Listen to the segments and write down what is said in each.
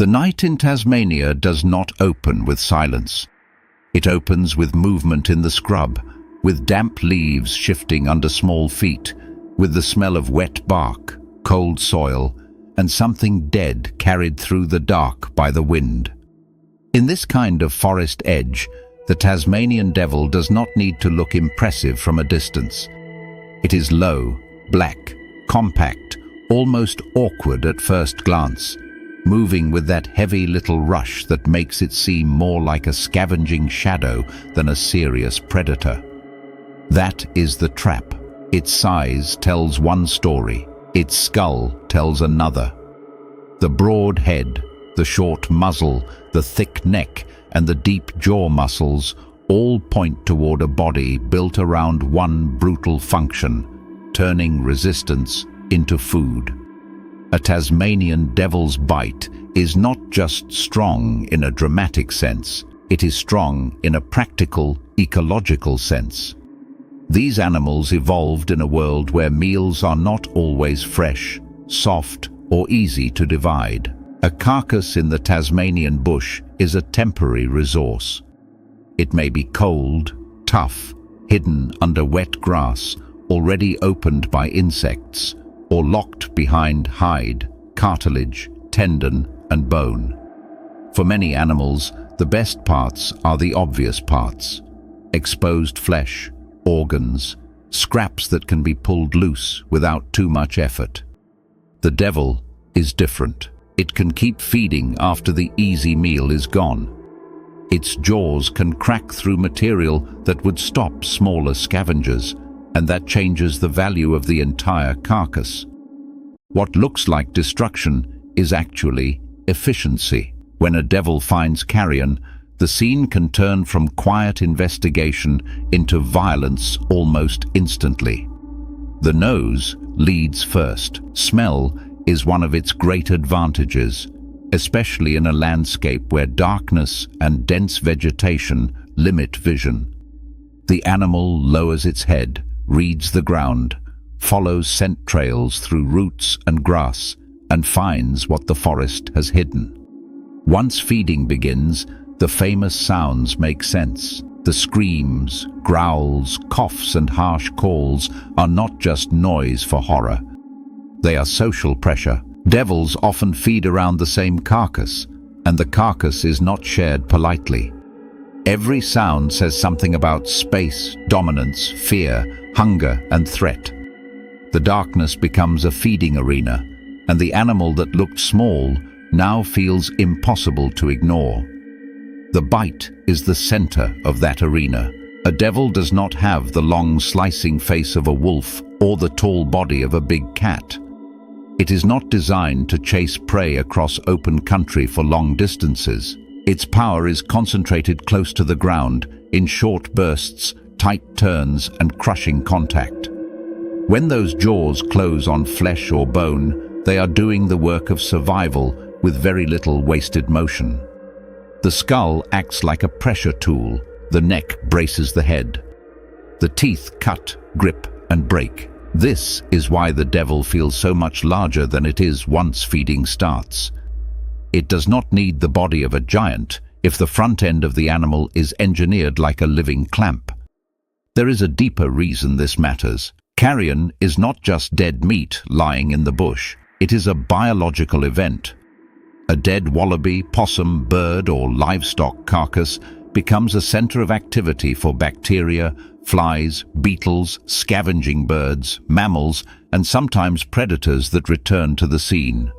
The night in Tasmania does not open with silence. It opens with movement in the scrub, with damp leaves shifting under small feet, with the smell of wet bark, cold soil, and something dead carried through the dark by the wind. In this kind of forest edge, the Tasmanian devil does not need to look impressive from a distance. It is low, black, compact, almost awkward at first glance, moving with that heavy little rush that makes it seem more like a scavenging shadow than a serious predator. That is the trap. Its size tells one story, its skull tells another. The broad head, the short muzzle, the thick neck, and the deep jaw muscles all point toward a body built around one brutal function, turning resistance into food. A Tasmanian devil's bite is not just strong in a dramatic sense, it is strong in a practical, ecological sense. These animals evolved in a world where meals are not always fresh, soft, or easy to divide. A carcass in the Tasmanian bush is a temporary resource. It may be cold, tough, hidden under wet grass, already opened by insects, or locked behind hide, cartilage, tendon, and bone. For many animals, the best parts are the obvious parts: exposed flesh, organs, scraps that can be pulled loose without too much effort. The devil is different. It can keep feeding after the easy meal is gone. Its jaws can crack through material that would stop smaller scavengers, and that changes the value of the entire carcass. What looks like destruction is actually efficiency. When a devil finds carrion, the scene can turn from quiet investigation into violence almost instantly. The nose leads first. Smell is one of its great advantages, especially in a landscape where darkness and dense vegetation limit vision. The animal lowers its head, reads the ground, follows scent trails through roots and grass, and finds what the forest has hidden. Once feeding begins, the famous sounds make sense. The screams, growls, coughs, and harsh calls are not just noise for horror. They are social pressure. Devils often feed around the same carcass, and the carcass is not shared politely. Every sound says something about space, dominance, fear, hunger, and threat. The darkness becomes a feeding arena, and the animal that looked small now feels impossible to ignore. The bite is the center of that arena. A devil does not have the long slicing face of a wolf or the tall body of a big cat. It is not designed to chase prey across open country for long distances. Its power is concentrated close to the ground, in short bursts, tight turns, and crushing contact. When those jaws close on flesh or bone, they are doing the work of survival with very little wasted motion. The skull acts like a pressure tool. The neck braces the head. The teeth cut, grip, and break. This is why the devil feels so much larger than it is once feeding starts. It does not need the body of a giant if the front end of the animal is engineered like a living clamp. There is a deeper reason this matters. Carrion is not just dead meat lying in the bush. It is a biological event. A dead wallaby, possum, bird, or livestock carcass becomes a center of activity for bacteria, flies, beetles, scavenging birds, mammals, and sometimes predators that return to the scene.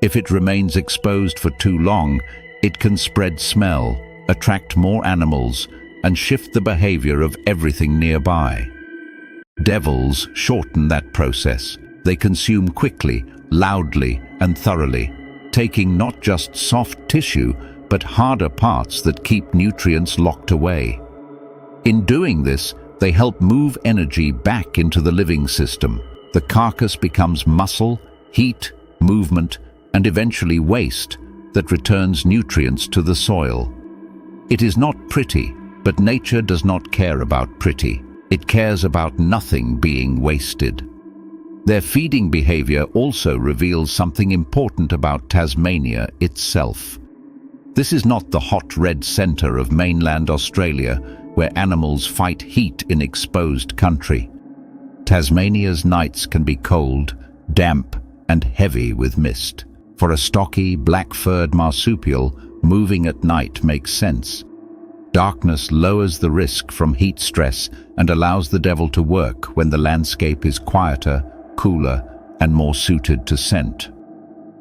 If it remains exposed for too long, it can spread smell, attract more animals, and shift the behavior of everything nearby. Devils shorten that process. They consume quickly, loudly, and thoroughly, taking not just soft tissue, but harder parts that keep nutrients locked away. In doing this, they help move energy back into the living system. The carcass becomes muscle, heat, movement, and eventually waste that returns nutrients to the soil. It is not pretty, but nature does not care about pretty. It cares about nothing being wasted. Their feeding behavior also reveals something important about Tasmania itself. This is not the hot red center of mainland Australia, where animals fight heat in exposed country. Tasmania's nights can be cold, damp, and heavy with mist. For a stocky, black-furred marsupial, moving at night makes sense. Darkness lowers the risk from heat stress and allows the devil to work when the landscape is quieter, cooler, and more suited to scent.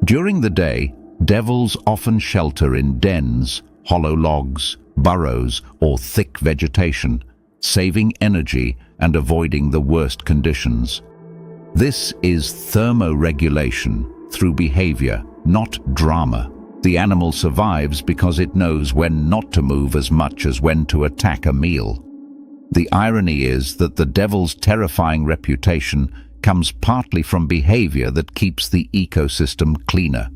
During the day, devils often shelter in dens, hollow logs, burrows, or thick vegetation, saving energy and avoiding the worst conditions. This is thermoregulation through behavior, not drama. The animal survives because it knows when not to move as much as when to attack a meal. The irony is that the devil's terrifying reputation comes partly from behavior that keeps the ecosystem cleaner.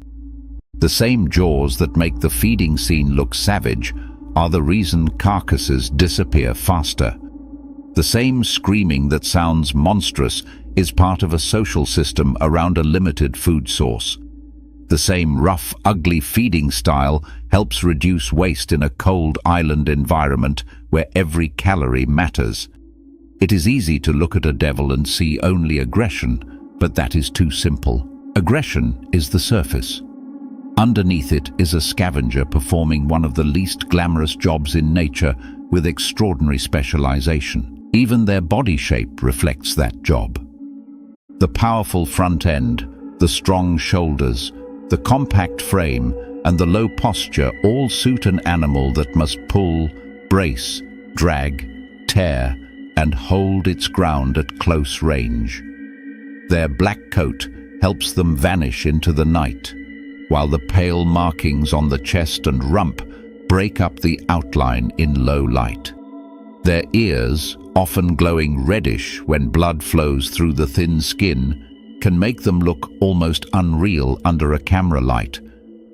The same jaws that make the feeding scene look savage are the reason carcasses disappear faster. The same screaming that sounds monstrous is part of a social system around a limited food source. The same rough, ugly feeding style helps reduce waste in a cold island environment where every calorie matters. It is easy to look at a devil and see only aggression, but that is too simple. Aggression is the surface. Underneath it is a scavenger performing one of the least glamorous jobs in nature with extraordinary specialization. Even their body shape reflects that job. The powerful front end, the strong shoulders, the compact frame, and the low posture all suit an animal that must pull, brace, drag, tear, and hold its ground at close range. Their black coat helps them vanish into the night, while the pale markings on the chest and rump break up the outline in low light. Their ears, often glowing reddish when blood flows through the thin skin, can make them look almost unreal under a camera light,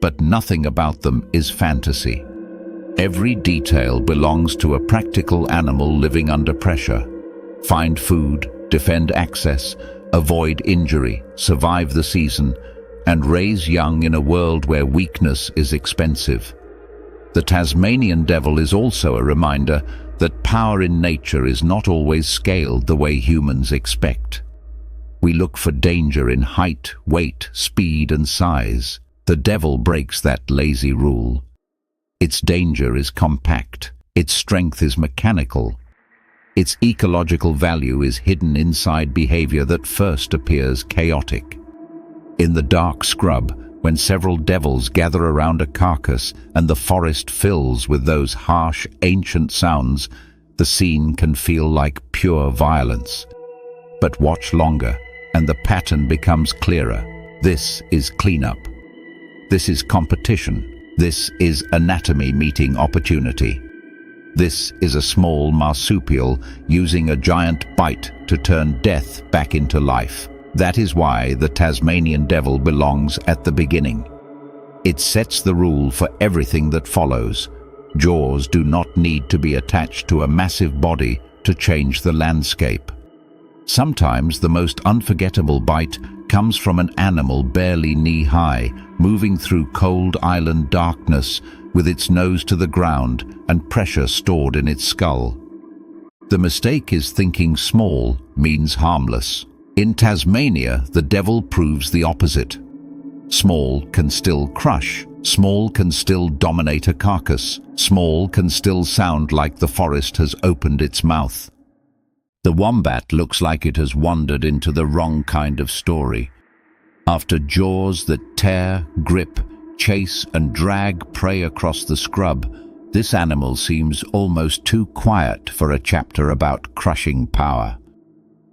but nothing about them is fantasy. Every detail belongs to a practical animal living under pressure. Find food, defend access, avoid injury, survive the season, and raise young in a world where weakness is expensive. The Tasmanian devil is also a reminder that power in nature is not always scaled the way humans expect. We look for danger in height, weight, speed, and size. The devil breaks that lazy rule. Its danger is compact. Its strength is mechanical. Its ecological value is hidden inside behavior that first appears chaotic. In the dark scrub, when several devils gather around a carcass and the forest fills with those harsh, ancient sounds, the scene can feel like pure violence. But watch longer, and the pattern becomes clearer. This is cleanup. This is competition. This is anatomy meeting opportunity. This is a small marsupial using a giant bite to turn death back into life. That is why the Tasmanian devil belongs at the beginning. It sets the rule for everything that follows. Jaws do not need to be attached to a massive body to change the landscape. Sometimes the most unforgettable bite comes from an animal barely knee-high, moving through cold island darkness with its nose to the ground and pressure stored in its skull. The mistake is thinking small means harmless. In Tasmania, the devil proves the opposite. Small can still crush. Small can still dominate a carcass. Small can still sound like the forest has opened its mouth. The wombat looks like it has wandered into the wrong kind of story. After jaws that tear, grip, chase and drag prey across the scrub, this animal seems almost too quiet for a chapter about crushing power.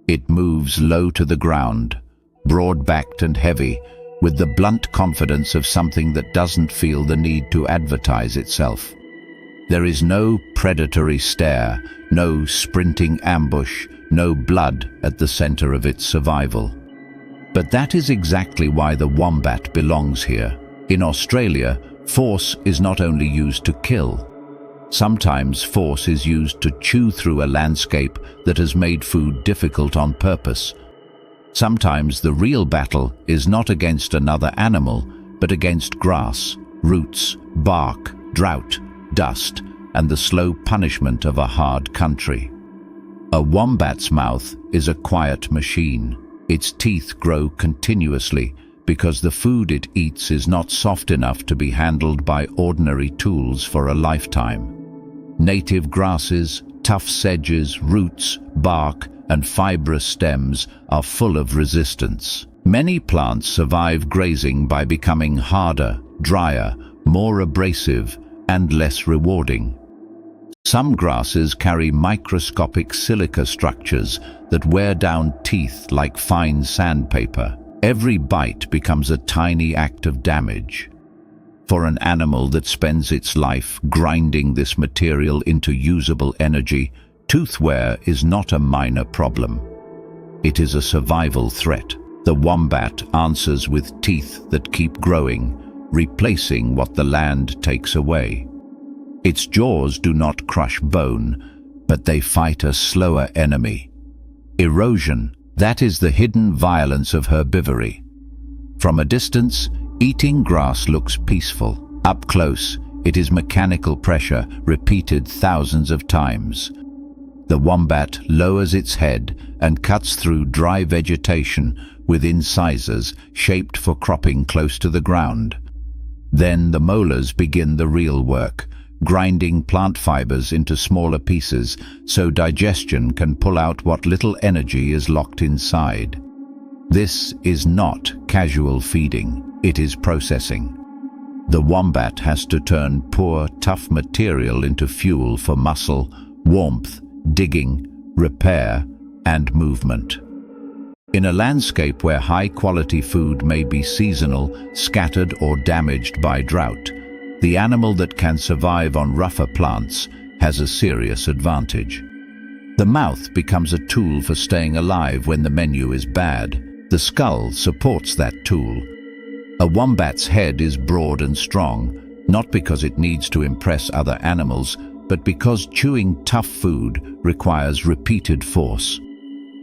It moves low to the ground, broad-backed and heavy, with the blunt confidence of something that doesn't feel the need to advertise itself. There is no predatory stare, no sprinting ambush, no blood at the center of its survival. But that is exactly why the wombat belongs here. In Australia, force is not only used to kill. Sometimes force is used to chew through a landscape that has made food difficult on purpose. Sometimes the real battle is not against another animal, but against grass, roots, bark, drought, dust, and the slow punishment of a hard country. A wombat's mouth is a quiet machine. Its teeth grow continuously because the food it eats is not soft enough to be handled by ordinary tools for a lifetime. Native grasses, tough sedges, roots, bark, and fibrous stems are full of resistance. Many plants survive grazing by becoming harder, drier, more abrasive, and less rewarding. Some grasses carry microscopic silica structures that wear down teeth like fine sandpaper. Every bite becomes a tiny act of damage. For an animal that spends its life grinding this material into usable energy, tooth wear is not a minor problem. It is a survival threat. The wombat answers with teeth that keep growing, replacing what the land takes away. Its jaws do not crush bone, but they fight a slower enemy. Erosion, that is the hidden violence of herbivory. From a distance, eating grass looks peaceful. Up close, it is mechanical pressure repeated thousands of times. The wombat lowers its head and cuts through dry vegetation with incisors shaped for cropping close to the ground. Then the molars begin the real work, grinding plant fibers into smaller pieces so digestion can pull out what little energy is locked inside. This is not casual feeding, it is processing. The wombat has to turn poor, tough material into fuel for muscle, warmth, digging, repair, and movement. In a landscape where high-quality food may be seasonal, scattered, or damaged by drought, the animal that can survive on rougher plants has a serious advantage. The mouth becomes a tool for staying alive when the menu is bad. The skull supports that tool. A wombat's head is broad and strong, not because it needs to impress other animals, but because chewing tough food requires repeated force.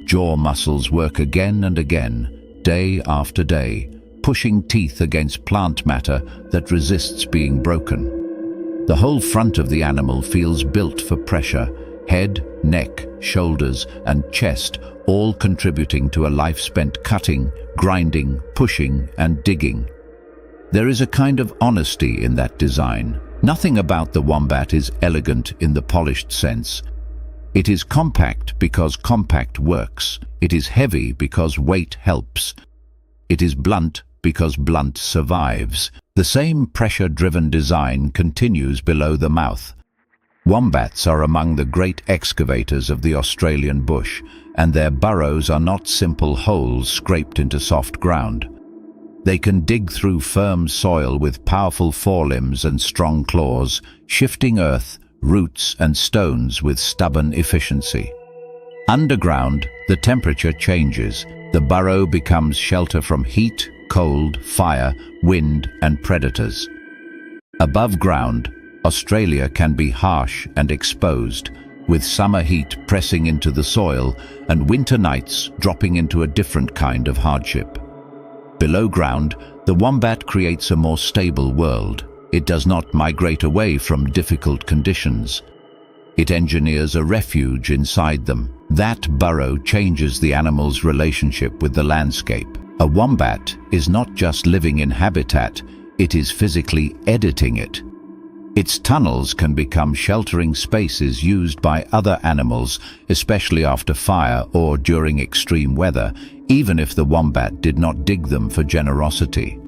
Jaw muscles work again and again, day after day, pushing teeth against plant matter that resists being broken. The whole front of the animal feels built for pressure, head, neck, shoulders, and chest all contributing to a life spent cutting, grinding, pushing, and digging. There is a kind of honesty in that design. Nothing about the wombat is elegant in the polished sense. It is compact because compact works. It is heavy because weight helps. It is blunt because blunt survives. The same pressure-driven design continues below the mouth. Wombats are among the great excavators of the Australian bush, and their burrows are not simple holes scraped into soft ground. They can dig through firm soil with powerful forelimbs and strong claws, shifting earth, roots, and stones with stubborn efficiency. Underground, the temperature changes. The burrow becomes shelter from heat, cold, fire, wind, and predators. Above ground, Australia can be harsh and exposed, with summer heat pressing into the soil and winter nights dropping into a different kind of hardship. Below ground, the wombat creates a more stable world. It does not migrate away from difficult conditions. It engineers a refuge inside them. That burrow changes the animal's relationship with the landscape. A wombat is not just living in habitat, it is physically editing it. Its tunnels can become sheltering spaces used by other animals, especially after fire or during extreme weather, even if the wombat did not dig them for generosity.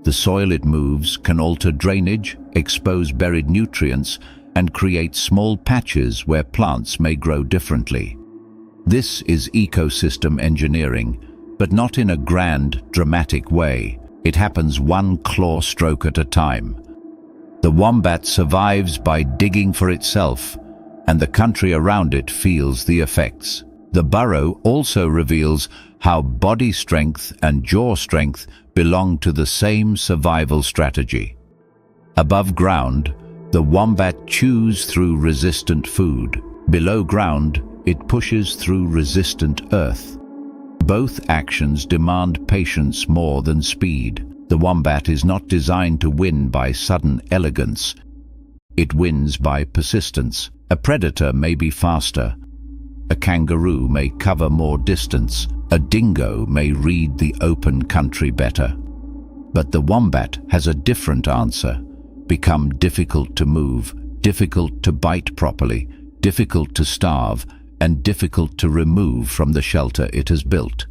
The soil it moves can alter drainage, expose buried nutrients, and create small patches where plants may grow differently. This is ecosystem engineering, but not in a grand, dramatic way. It happens one claw stroke at a time. The wombat survives by digging for itself, and the country around it feels the effects. The burrow also reveals how body strength and jaw strength belong to the same survival strategy. Above ground, the wombat chews through resistant food. Below ground, it pushes through resistant earth. Both actions demand patience more than speed. The wombat is not designed to win by sudden elegance. It wins by persistence. A predator may be faster. A kangaroo may cover more distance. A dingo may read the open country better. But the wombat has a different answer. Become difficult to move, difficult to bite properly, difficult to starve, and difficult to remove from the shelter it has built.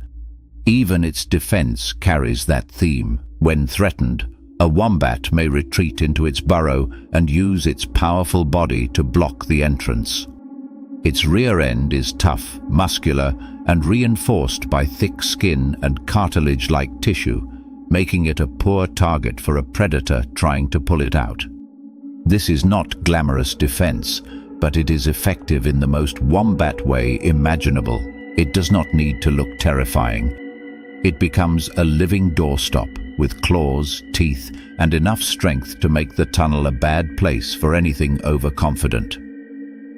Even its defense carries that theme. When threatened, a wombat may retreat into its burrow and use its powerful body to block the entrance. Its rear end is tough, muscular, and reinforced by thick skin and cartilage-like tissue, making it a poor target for a predator trying to pull it out. This is not glamorous defense, but it is effective in the most wombat way imaginable. It does not need to look terrifying. It becomes a living doorstop with claws, teeth, and enough strength to make the tunnel a bad place for anything overconfident.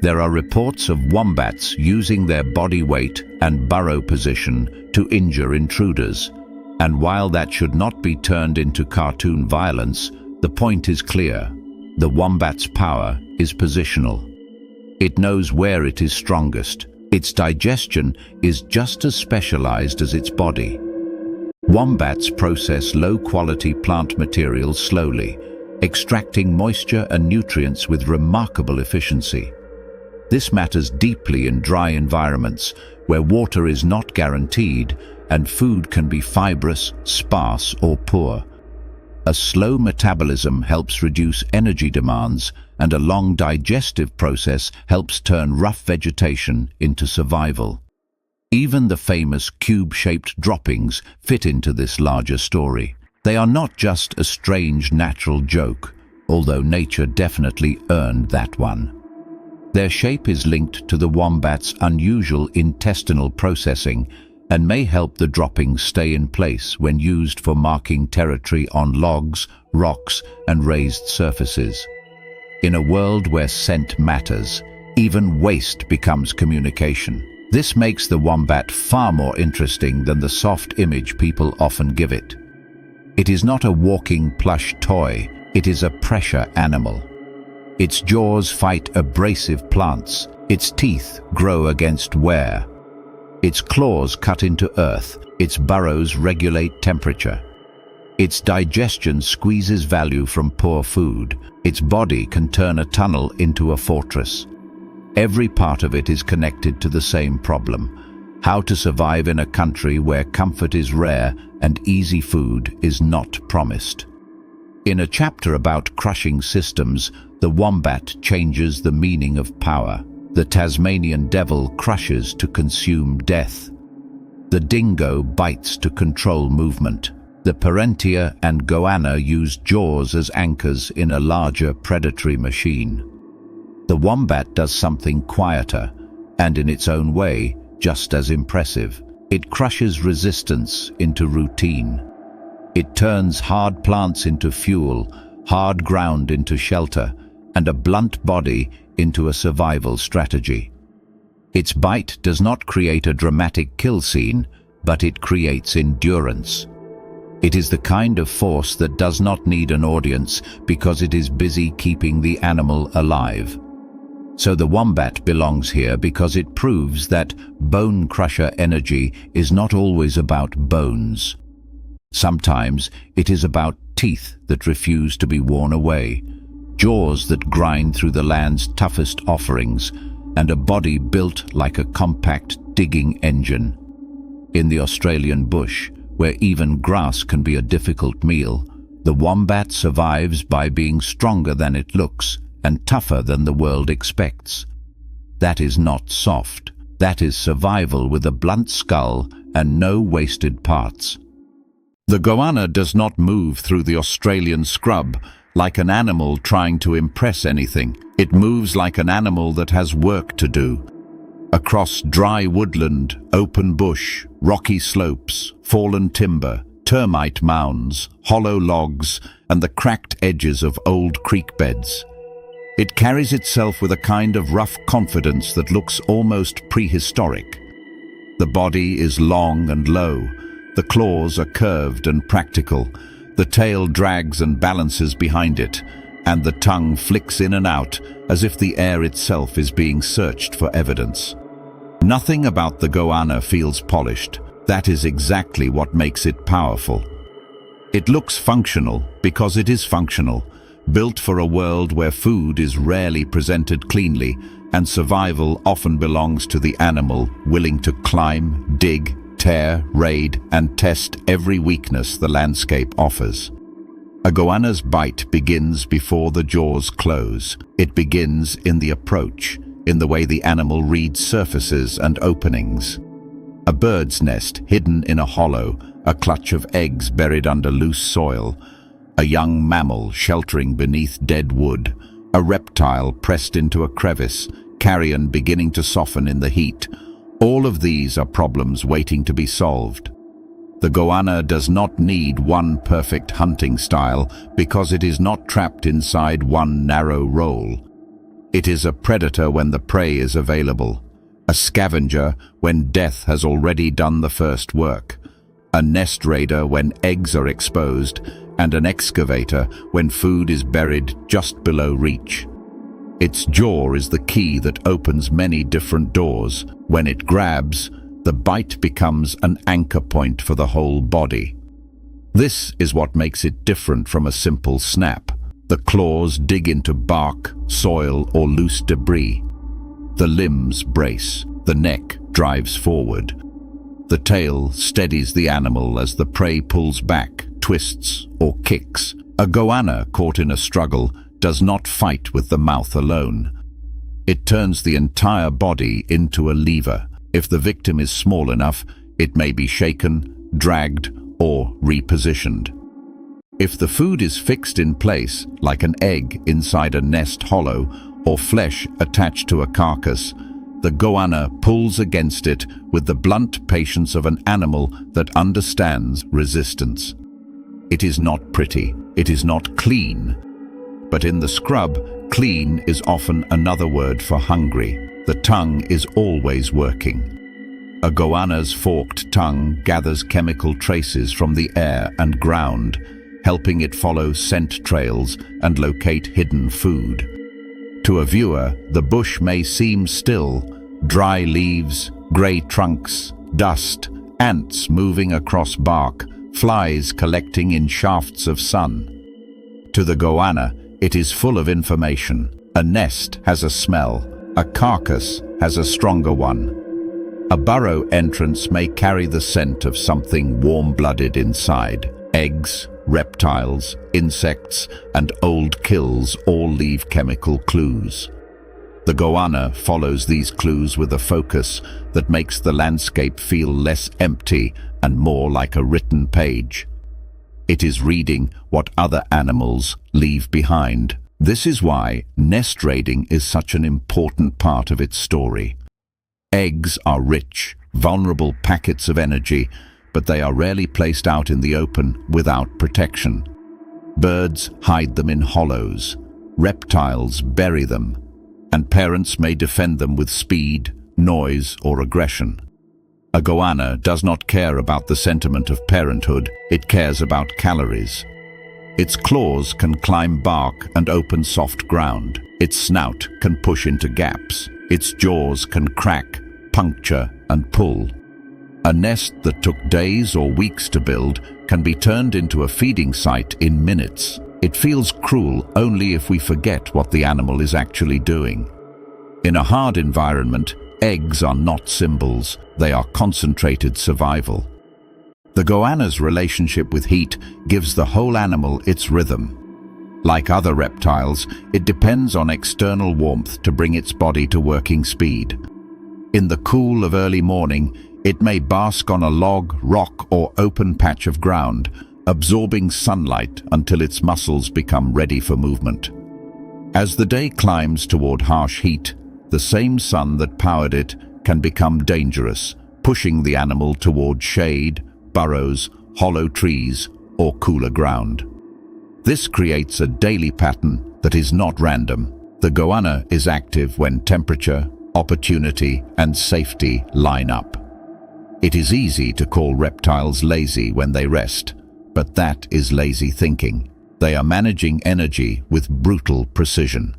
There are reports of wombats using their body weight and burrow position to injure intruders, and while that should not be turned into cartoon violence, the point is clear. The wombat's power is positional. It knows where it is strongest. Its digestion is just as specialized as its body. Wombats process low-quality plant materials slowly, extracting moisture and nutrients with remarkable efficiency. This matters deeply in dry environments where water is not guaranteed and food can be fibrous, sparse, or poor. A slow metabolism helps reduce energy demands, and a long digestive process helps turn rough vegetation into survival. Even the famous cube-shaped droppings fit into this larger story. They are not just a strange natural joke, although nature definitely earned that one. Their shape is linked to the wombat's unusual intestinal processing and may help the droppings stay in place when used for marking territory on logs, rocks, and raised surfaces. In a world where scent matters, even waste becomes communication. This makes the wombat far more interesting than the soft image people often give it. It is not a walking plush toy, it is a pressure animal. Its jaws fight abrasive plants, its teeth grow against wear. Its claws cut into earth, its burrows regulate temperature. Its digestion squeezes value from poor food. Its body can turn a tunnel into a fortress. Every part of it is connected to the same problem: how to survive in a country where comfort is rare and easy food is not promised. In a chapter about crushing systems, the wombat changes the meaning of power. The Tasmanian devil crushes to consume death. The dingo bites to control movement. The Perentie and Goanna use jaws as anchors in a larger predatory machine. The wombat does something quieter, and in its own way, just as impressive. It crushes resistance into routine. It turns hard plants into fuel, hard ground into shelter, and a blunt body into a survival strategy. Its bite does not create a dramatic kill scene, but it creates endurance. It is the kind of force that does not need an audience because it is busy keeping the animal alive. So the wombat belongs here because it proves that bone crusher energy is not always about bones. Sometimes it is about teeth that refuse to be worn away, jaws that grind through the land's toughest offerings, and a body built like a compact digging engine. In the Australian bush, where even grass can be a difficult meal, the wombat survives by being stronger than it looks and tougher than the world expects. That is not soft. That is survival with a blunt skull and no wasted parts. The goanna does not move through the Australian scrub like an animal trying to impress anything. It moves like an animal that has work to do. Across dry woodland, open bush, rocky slopes, fallen timber, termite mounds, hollow logs, and the cracked edges of old creek beds. It carries itself with a kind of rough confidence that looks almost prehistoric. The body is long and low. The claws are curved and practical. The tail drags and balances behind it, and the tongue flicks in and out as if the air itself is being searched for evidence. Nothing about the goanna feels polished. That is exactly what makes it powerful. It looks functional because it is functional, built for a world where food is rarely presented cleanly, and survival often belongs to the animal willing to climb, dig, tear, raid, and test every weakness the landscape offers. A goanna's bite begins before the jaws close. It begins in the approach, in the way the animal reads surfaces and openings. A bird's nest hidden in a hollow, a clutch of eggs buried under loose soil, a young mammal sheltering beneath dead wood, a reptile pressed into a crevice, carrion beginning to soften in the heat. All of these are problems waiting to be solved. The goanna does not need one perfect hunting style because it is not trapped inside one narrow role. It is a predator when the prey is available, a scavenger when death has already done the first work, a nest raider when eggs are exposed, and an excavator when food is buried just below reach. Its jaw is the key that opens many different doors. When it grabs, the bite becomes an anchor point for the whole body. This is what makes it different from a simple snap. The claws dig into bark, soil, or loose debris. The limbs brace. The neck drives forward. The tail steadies the animal as the prey pulls back, twists, or kicks. A goanna caught in a struggle does not fight with the mouth alone. It turns the entire body into a lever. If the victim is small enough, it may be shaken, dragged, or repositioned. If the food is fixed in place, like an egg inside a nest hollow or flesh attached to a carcass, the goanna pulls against it with the blunt patience of an animal that understands resistance. It is not pretty, it is not clean, but in the scrub, clean is often another word for hungry. The tongue is always working. A goanna's forked tongue gathers chemical traces from the air and ground, helping it follow scent trails and locate hidden food. To a viewer, the bush may seem still: dry leaves, grey trunks, dust, ants moving across bark, flies collecting in shafts of sun. To the goanna, it is full of information. A nest has a smell, a carcass has a stronger one. A burrow entrance may carry the scent of something warm-blooded inside. Eggs, reptiles, insects, and old kills all leave chemical clues. The goanna follows these clues with a focus that makes the landscape feel less empty and more like a written page. It is reading what other animals leave behind. This is why nest raiding is such an important part of its story. Eggs are rich, vulnerable packets of energy, but they are rarely placed out in the open without protection. Birds hide them in hollows, reptiles bury them, and parents may defend them with speed, noise, or aggression. A goanna does not care about the sentiment of parenthood, it cares about calories. Its claws can climb bark and open soft ground. Its snout can push into gaps. Its jaws can crack, puncture, and pull. A nest that took days or weeks to build can be turned into a feeding site in minutes. It feels cruel only if we forget what the animal is actually doing. In a hard environment, eggs are not symbols, they are concentrated survival. The goanna's relationship with heat gives the whole animal its rhythm. Like other reptiles, it depends on external warmth to bring its body to working speed. In the cool of early morning, it may bask on a log, rock, or open patch of ground, absorbing sunlight until its muscles become ready for movement. As the day climbs toward harsh heat, the same sun that powered it can become dangerous, pushing the animal toward shade, burrows, hollow trees, or cooler ground. This creates a daily pattern that is not random. The goanna is active when temperature, opportunity, and safety line up. It is easy to call reptiles lazy when they rest, but that is lazy thinking. They are managing energy with brutal precision.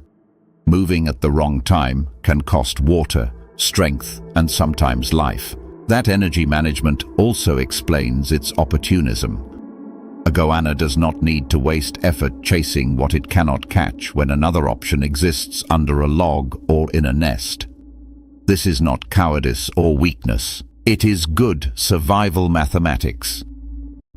Moving at the wrong time can cost water, strength, and sometimes life. That energy management also explains its opportunism. A goanna does not need to waste effort chasing what it cannot catch when another option exists under a log or in a nest. This is not cowardice or weakness. It is good survival mathematics.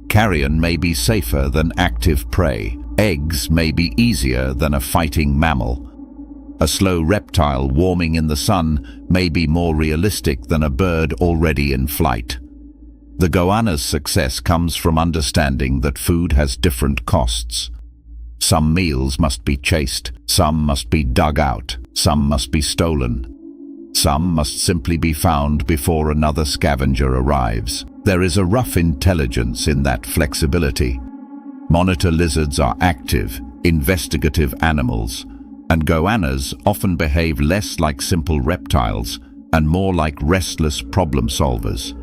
Carrion may be safer than active prey. Eggs may be easier than a fighting mammal. A slow reptile warming in the sun may be more realistic than a bird already in flight. The goanna's success comes from understanding that food has different costs. Some meals must be chased, some must be dug out, some must be stolen. Some must simply be found before another scavenger arrives. There is a rough intelligence in that flexibility. Monitor lizards are active, investigative animals, and goannas often behave less like simple reptiles and more like restless problem solvers.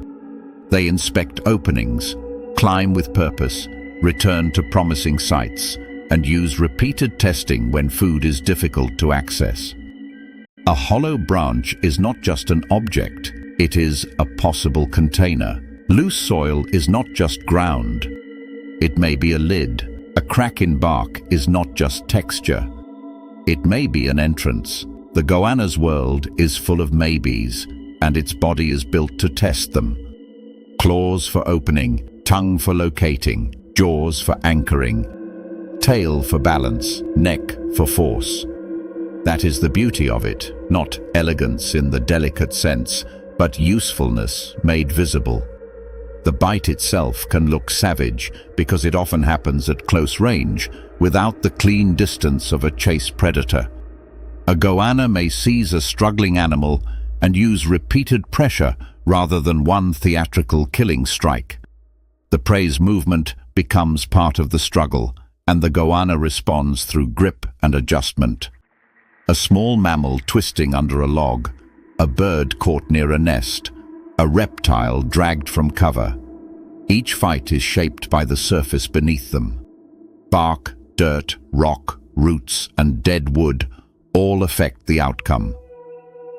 They inspect openings, climb with purpose, return to promising sites, and use repeated testing when food is difficult to access. A hollow branch is not just an object, it is a possible container. Loose soil is not just ground. It may be a lid. A crack in bark is not just texture. It may be an entrance. The goanna's world is full of maybes, and its body is built to test them. Claws for opening, tongue for locating, jaws for anchoring, tail for balance, neck for force. That is the beauty of it, not elegance in the delicate sense, but usefulness made visible. The bite itself can look savage because it often happens at close range, without the clean distance of a chase predator. A goanna may seize a struggling animal and use repeated pressure rather than one theatrical killing strike. The prey's movement becomes part of the struggle, and the goanna responds through grip and adjustment. A small mammal twisting under a log, a bird caught near a nest, a reptile dragged from cover. Each fight is shaped by the surface beneath them. Bark, dirt, rock, roots, and dead wood all affect the outcome.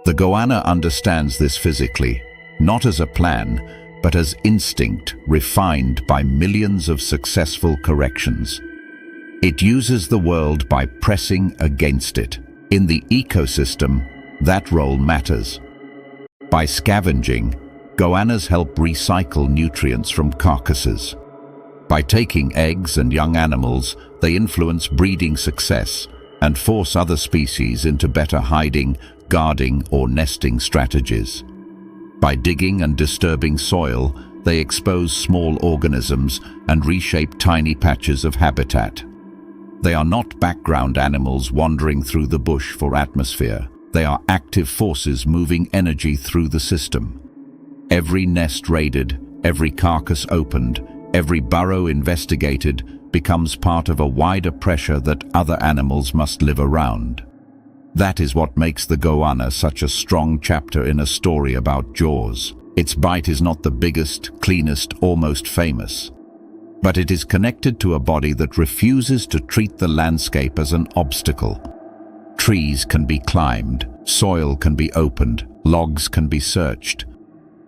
The goanna understands this physically, not as a plan, but as instinct refined by millions of successful corrections. It uses the world by pressing against it. In the ecosystem, that role matters. By scavenging, goannas help recycle nutrients from carcasses. By taking eggs and young animals, they influence breeding success and force other species into better hiding, guarding, or nesting strategies. By digging and disturbing soil, they expose small organisms and reshape tiny patches of habitat. They are not background animals wandering through the bush for atmosphere. They are active forces moving energy through the system. Every nest raided, every carcass opened, every burrow investigated becomes part of a wider pressure that other animals must live around. That is what makes the goanna such a strong chapter in a story about Jaws. Its bite is not the biggest, cleanest, or most famous, but it is connected to a body that refuses to treat the landscape as an obstacle. Trees can be climbed, soil can be opened, logs can be searched,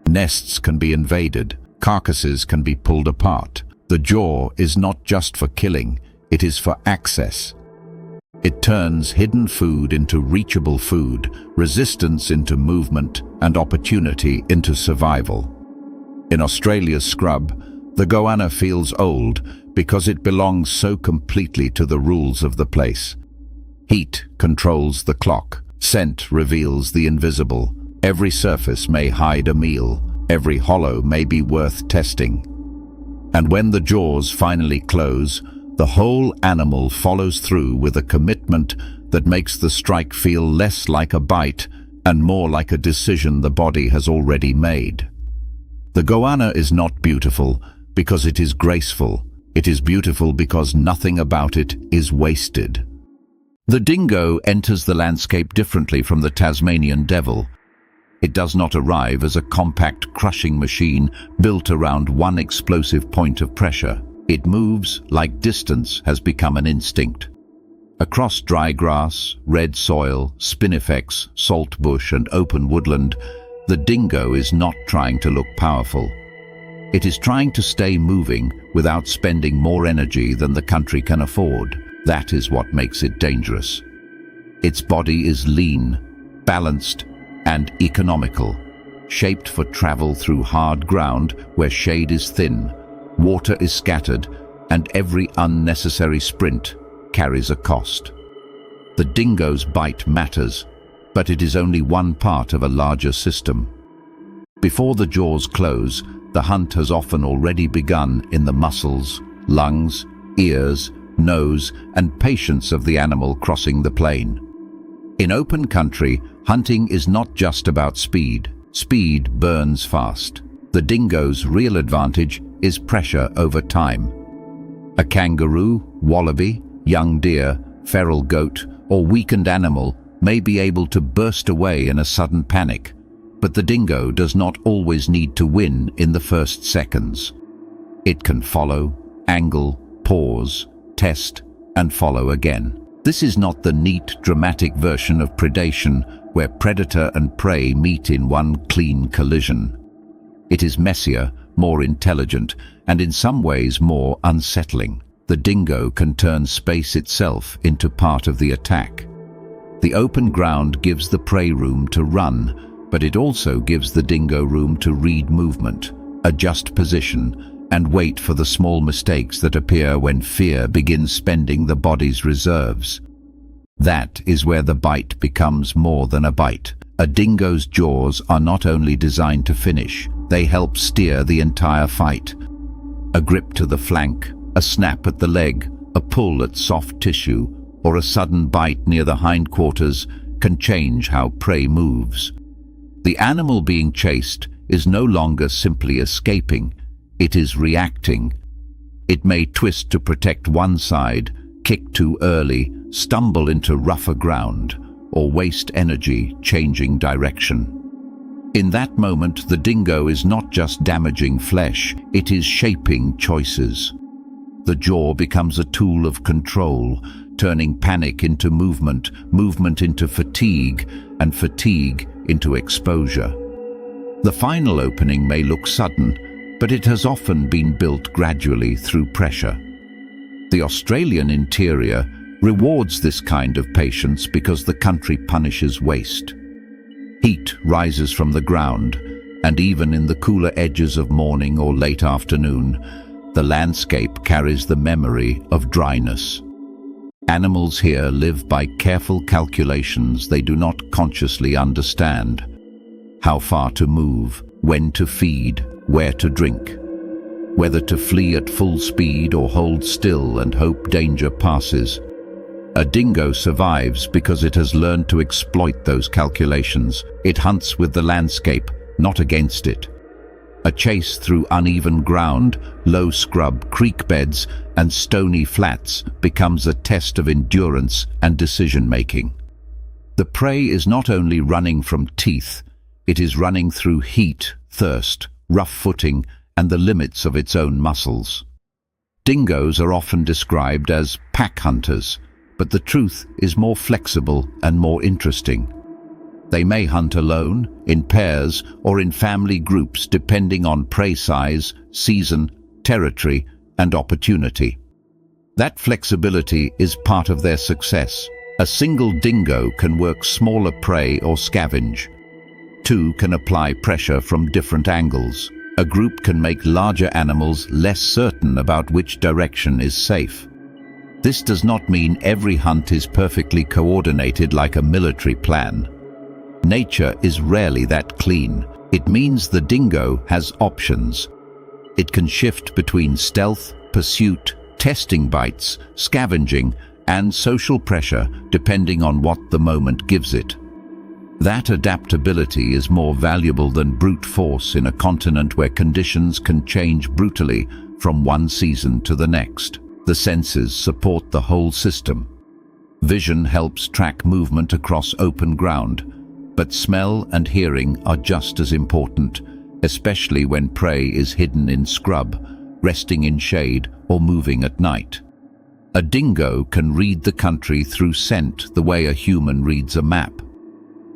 nests can be invaded, carcasses can be pulled apart. The jaw is not just for killing, it is for access. It turns hidden food into reachable food, resistance into movement, and opportunity into survival. In Australia's scrub, the goanna feels old because it belongs so completely to the rules of the place. Heat controls the clock. Scent reveals the invisible. Every surface may hide a meal. Every hollow may be worth testing. And when the jaws finally close, the whole animal follows through with a commitment that makes the strike feel less like a bite and more like a decision the body has already made. The goanna is not beautiful because it is graceful. It is beautiful because nothing about it is wasted. The dingo enters the landscape differently from the Tasmanian devil. It does not arrive as a compact crushing machine built around one explosive point of pressure. It moves like distance has become an instinct. Across dry grass, red soil, spinifex, salt bush and open woodland, the dingo is not trying to look powerful. It is trying to stay moving without spending more energy than the country can afford. That is what makes it dangerous. Its body is lean, balanced, and economical, shaped for travel through hard ground where shade is thin, water is scattered, and every unnecessary sprint carries a cost. The dingo's bite matters, but it is only one part of a larger system. Before the jaws close, the hunt has often already begun in the muscles, lungs, ears, nose, and patience of the animal crossing the plain. In open country, hunting is not just about speed. Speed burns fast. The dingo's real advantage is pressure over time. A kangaroo, wallaby, young deer, feral goat, or weakened animal may be able to burst away in a sudden panic, but the dingo does not always need to win in the first seconds. It can follow, angle, pause, test, and follow again. This is not the neat, dramatic version of predation where predator and prey meet in one clean collision. It is messier, more intelligent, and in some ways more unsettling. The dingo can turn space itself into part of the attack. The open ground gives the prey room to run, but it also gives the dingo room to read movement, adjust position, and wait for the small mistakes that appear when fear begins spending the body's reserves. That is where the bite becomes more than a bite. A dingo's jaws are not only designed to finish, they help steer the entire fight. A grip to the flank, a snap at the leg, a pull at soft tissue, or a sudden bite near the hindquarters can change how prey moves. The animal being chased is no longer simply escaping, it is reacting. It may twist to protect one side, kick too early, stumble into rougher ground, or waste energy changing direction. In that moment, the dingo is not just damaging flesh, it is shaping choices. The jaw becomes a tool of control, turning panic into movement, movement into fatigue, and fatigue into exposure. The final opening may look sudden, but it has often been built gradually through pressure. The Australian interior rewards this kind of patience because the country punishes waste. Heat rises from the ground, and even in the cooler edges of morning or late afternoon, the landscape carries the memory of dryness. Animals here live by careful calculations they do not consciously understand. How far to move, when to feed, where to drink. Whether to flee at full speed or hold still and hope danger passes. A dingo survives because it has learned to exploit those calculations. It hunts with the landscape, not against it. A chase through uneven ground, low scrub, creek beds, and stony flats becomes a test of endurance and decision-making. The prey is not only running from teeth, it is running through heat, thirst, rough footing, and the limits of its own muscles. Dingoes are often described as pack hunters, but the truth is more flexible and more interesting. They may hunt alone, in pairs, or in family groups depending on prey size, season, territory, and opportunity. That flexibility is part of their success. A single dingo can work smaller prey or scavenge. Two can apply pressure from different angles. A group can make larger animals less certain about which direction is safe. This does not mean every hunt is perfectly coordinated like a military plan. Nature is rarely that clean. It means the dingo has options. It can shift between stealth, pursuit, testing bites, scavenging, and social pressure depending on what the moment gives it. That adaptability is more valuable than brute force in a continent where conditions can change brutally from one season to the next. The senses support the whole system. Vision helps track movement across open ground. But smell and hearing are just as important, especially when prey is hidden in scrub, resting in shade, or moving at night. A dingo can read the country through scent the way a human reads a map.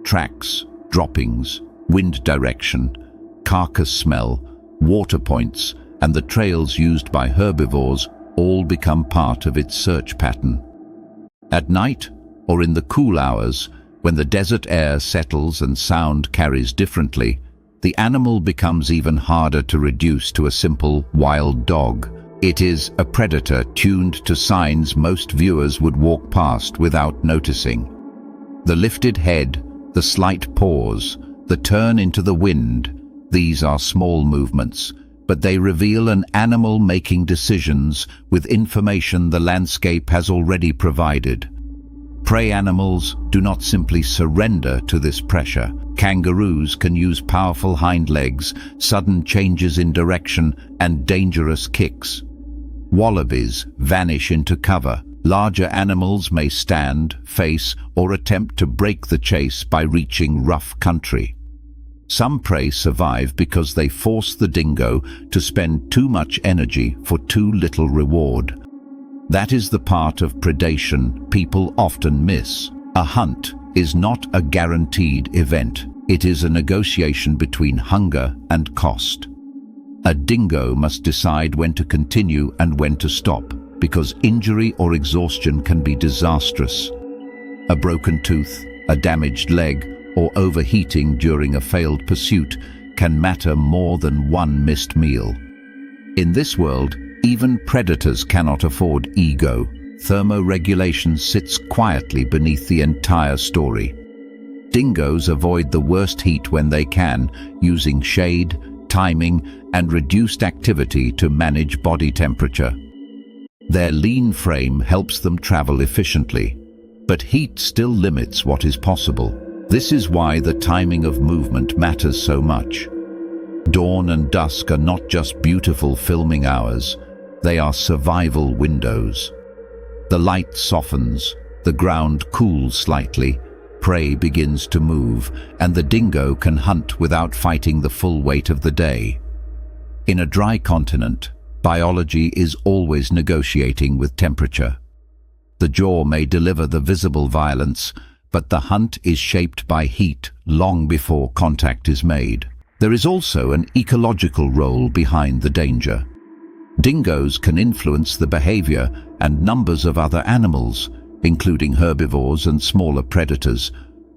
Tracks, droppings, wind direction, carcass smell, water points, and the trails used by herbivores all become part of its search pattern. At night, or in the cool hours, when the desert air settles and sound carries differently, the animal becomes even harder to reduce to a simple wild dog. It is a predator tuned to signs most viewers would walk past without noticing. The lifted head, the slight pause, the turn into the wind, these are small movements, but they reveal an animal making decisions with information the landscape has already provided. Prey animals do not simply surrender to this pressure. Kangaroos can use powerful hind legs, sudden changes in direction, and dangerous kicks. Wallabies vanish into cover. Larger animals may stand, face, or attempt to break the chase by reaching rough country. Some prey survive because they force the dingo to spend too much energy for too little reward. That is the part of predation people often miss. A hunt is not a guaranteed event. It is a negotiation between hunger and cost. A dingo must decide when to continue and when to stop, because injury or exhaustion can be disastrous. A broken tooth, a damaged leg, or overheating during a failed pursuit can matter more than one missed meal. In this world, even predators cannot afford ego. Thermoregulation sits quietly beneath the entire story. Dingoes avoid the worst heat when they can, using shade, timing, and reduced activity to manage body temperature. Their lean frame helps them travel efficiently, but heat still limits what is possible. This is why the timing of movement matters so much. Dawn and dusk are not just beautiful filming hours, they are survival windows. The light softens, the ground cools slightly, prey begins to move, and the dingo can hunt without fighting the full weight of the day. In a dry continent, biology is always negotiating with temperature. The jaw may deliver the visible violence, but the hunt is shaped by heat long before contact is made. There is also an ecological role behind the danger. Dingoes can influence the behavior and numbers of other animals, including herbivores and smaller predators,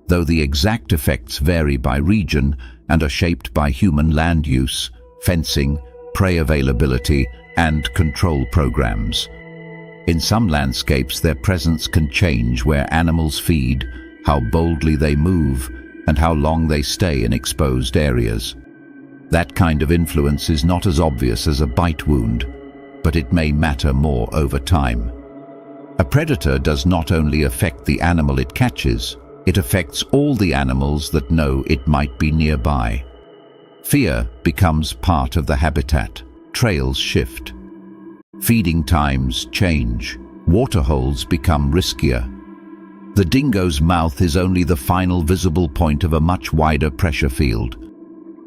though the exact effects vary by region and are shaped by human land use, fencing, prey availability, and control programs. In some landscapes, their presence can change where animals feed, how boldly they move, and how long they stay in exposed areas. That kind of influence is not as obvious as a bite wound, but it may matter more over time. A predator does not only affect the animal it catches, it affects all the animals that know it might be nearby. Fear becomes part of the habitat. Trails shift. Feeding times change. Waterholes become riskier. The dingo's mouth is only the final visible point of a much wider pressure field.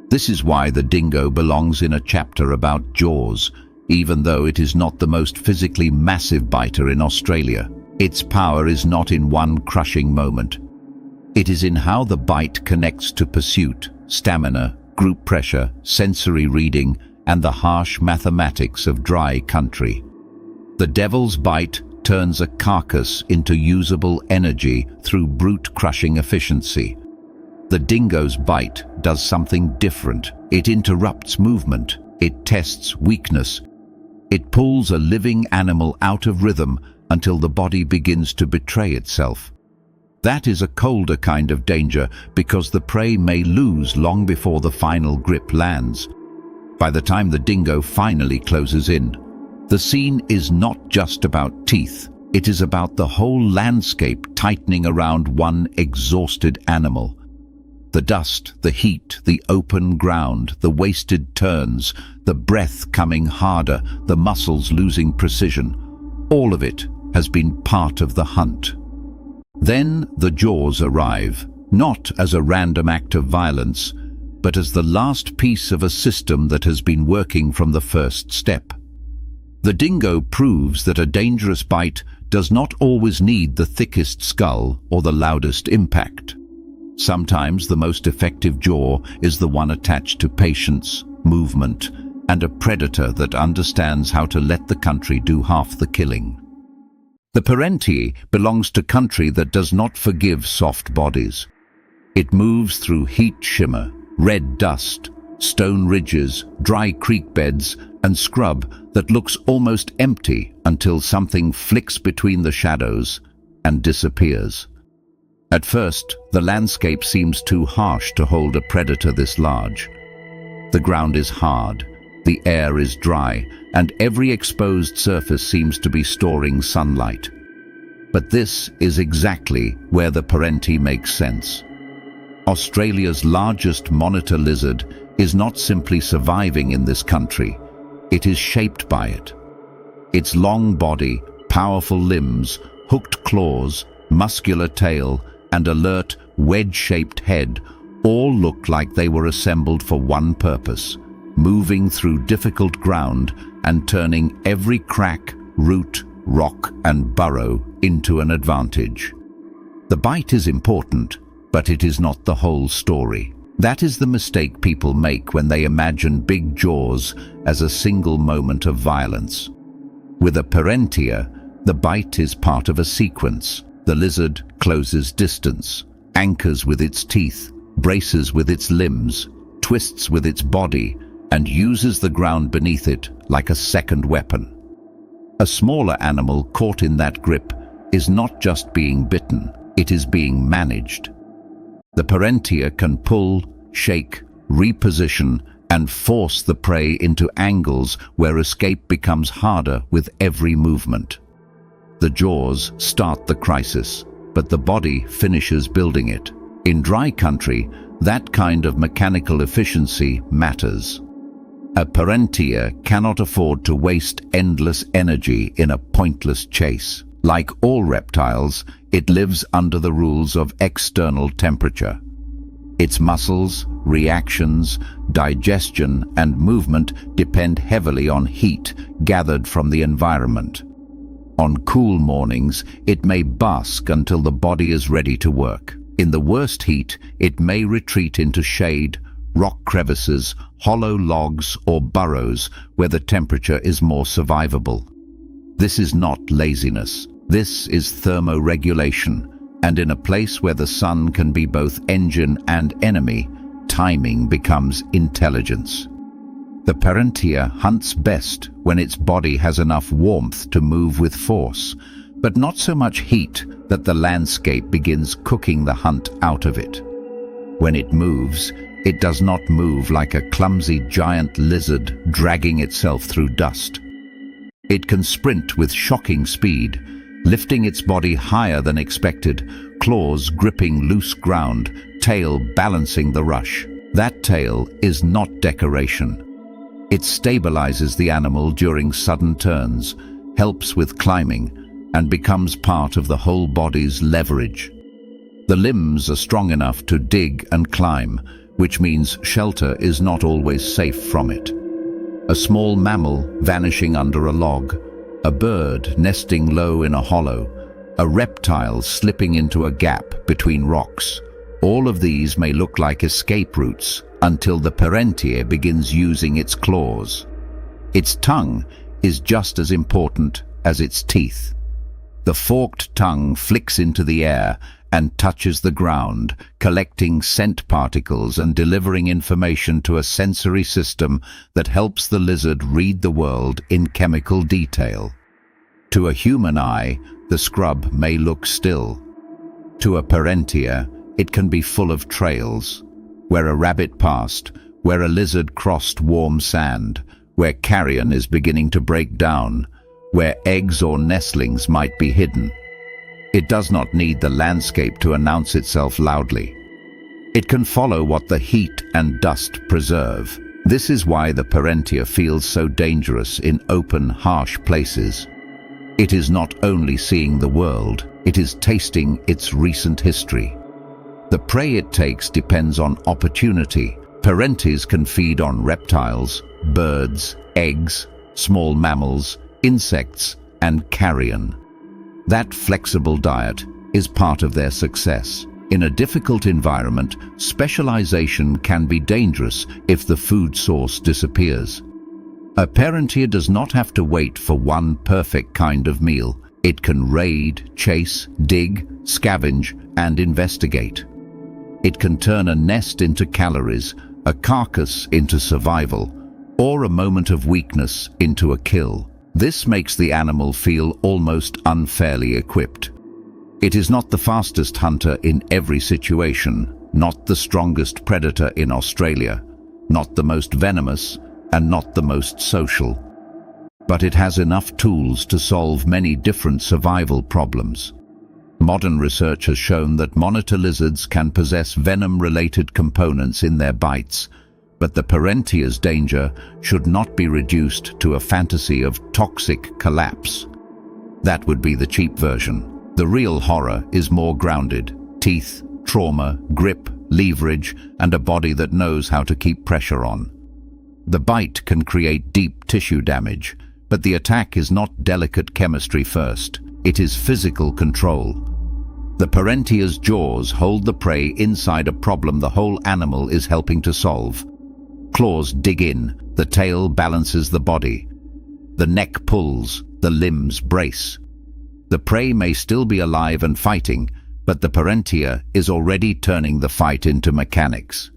This is why the dingo belongs in a chapter about jaws, even though it is not the most physically massive biter in Australia. Its power is not in one crushing moment. It is in how the bite connects to pursuit, stamina, group pressure, sensory reading, and the harsh mathematics of dry country. The devil's bite turns a carcass into usable energy through brute-crushing efficiency. The dingo's bite does something different. It interrupts movement. It tests weakness. It pulls a living animal out of rhythm until the body begins to betray itself. That is a colder kind of danger because the prey may lose long before the final grip lands. By the time the dingo finally closes in, the scene is not just about teeth. It is about the whole landscape tightening around one exhausted animal. The dust, the heat, the open ground, the wasted turns, the breath coming harder, the muscles losing precision, all of it has been part of the hunt. Then the jaws arrive, not as a random act of violence, but as the last piece of a system that has been working from the first step. The dingo proves that a dangerous bite does not always need the thickest skull or the loudest impact. Sometimes the most effective jaw is the one attached to patience, movement, and a predator that understands how to let the country do half the killing. The Perentie belongs to country that does not forgive soft bodies. It moves through heat shimmer, red dust, stone ridges, dry creek beds, and scrub that looks almost empty until something flicks between the shadows and disappears. At first, the landscape seems too harsh to hold a predator this large. The ground is hard, the air is dry, and every exposed surface seems to be storing sunlight. But this is exactly where the Perentie makes sense. Australia's largest monitor lizard is not simply surviving in this country, it is shaped by it. Its long body, powerful limbs, hooked claws, muscular tail, and alert, wedge-shaped head all look like they were assembled for one purpose: moving through difficult ground and turning every crack, root, rock, and burrow into an advantage. The bite is important, but it is not the whole story. That is the mistake people make when they imagine big jaws as a single moment of violence. With a Perentie, the bite is part of a sequence. The lizard closes distance, anchors with its teeth, braces with its limbs, twists with its body, and uses the ground beneath it like a second weapon. A smaller animal caught in that grip is not just being bitten, it is being managed. The Perentie can pull, shake, reposition, and force the prey into angles where escape becomes harder with every movement. The jaws start the crisis, but the body finishes building it. In dry country, that kind of mechanical efficiency matters. A Perentie cannot afford to waste endless energy in a pointless chase. Like all reptiles, it lives under the rules of external temperature. Its muscles, reactions, digestion, and movement depend heavily on heat gathered from the environment. On cool mornings, it may bask until the body is ready to work. In the worst heat, it may retreat into shade, rock crevices, hollow logs, or burrows where the temperature is more survivable. This is not laziness. This is thermoregulation, and in a place where the sun can be both engine and enemy, timing becomes intelligence. The Perentie hunts best when its body has enough warmth to move with force, but not so much heat that the landscape begins cooking the hunt out of it. When it moves, it does not move like a clumsy giant lizard dragging itself through dust. It can sprint with shocking speed, lifting its body higher than expected, claws gripping loose ground, tail balancing the rush. That tail is not decoration. It stabilizes the animal during sudden turns, helps with climbing, and becomes part of the whole body's leverage. The limbs are strong enough to dig and climb, which means shelter is not always safe from it. A small mammal vanishing under a log, a bird nesting low in a hollow, a reptile slipping into a gap between rocks. All of these may look like escape routes until the Perentie begins using its claws. Its tongue is just as important as its teeth. The forked tongue flicks into the air and touches the ground, collecting scent particles and delivering information to a sensory system that helps the lizard read the world in chemical detail. To a human eye, the scrub may look still. To a Perentie, it can be full of trails, where a rabbit passed, where a lizard crossed warm sand, where carrion is beginning to break down, where eggs or nestlings might be hidden. It does not need the landscape to announce itself loudly. It can follow what the heat and dust preserve. This is why the Perentie feels so dangerous in open, harsh places. It is not only seeing the world, it is tasting its recent history. The prey it takes depends on opportunity. Perentes can feed on reptiles, birds, eggs, small mammals, insects, and carrion. That flexible diet is part of their success. In a difficult environment, specialization can be dangerous if the food source disappears. A Perentie does not have to wait for one perfect kind of meal. It can raid, chase, dig, scavenge, and investigate. It can turn a nest into calories, a carcass into survival, or a moment of weakness into a kill. This makes the animal feel almost unfairly equipped. It is not the fastest hunter in every situation, not the strongest predator in Australia, not the most venomous, and not the most social. But it has enough tools to solve many different survival problems. Modern research has shown that monitor lizards can possess venom-related components in their bites, but the Perentie's danger should not be reduced to a fantasy of toxic collapse. That would be the cheap version. The real horror is more grounded: teeth, trauma, grip, leverage, and a body that knows how to keep pressure on. The bite can create deep tissue damage, but the attack is not delicate chemistry first. It is physical control. The Perentie's jaws hold the prey inside a problem the whole animal is helping to solve. Claws dig in, the tail balances the body. The neck pulls, the limbs brace. The prey may still be alive and fighting, but the Perentie is already turning the fight into mechanics.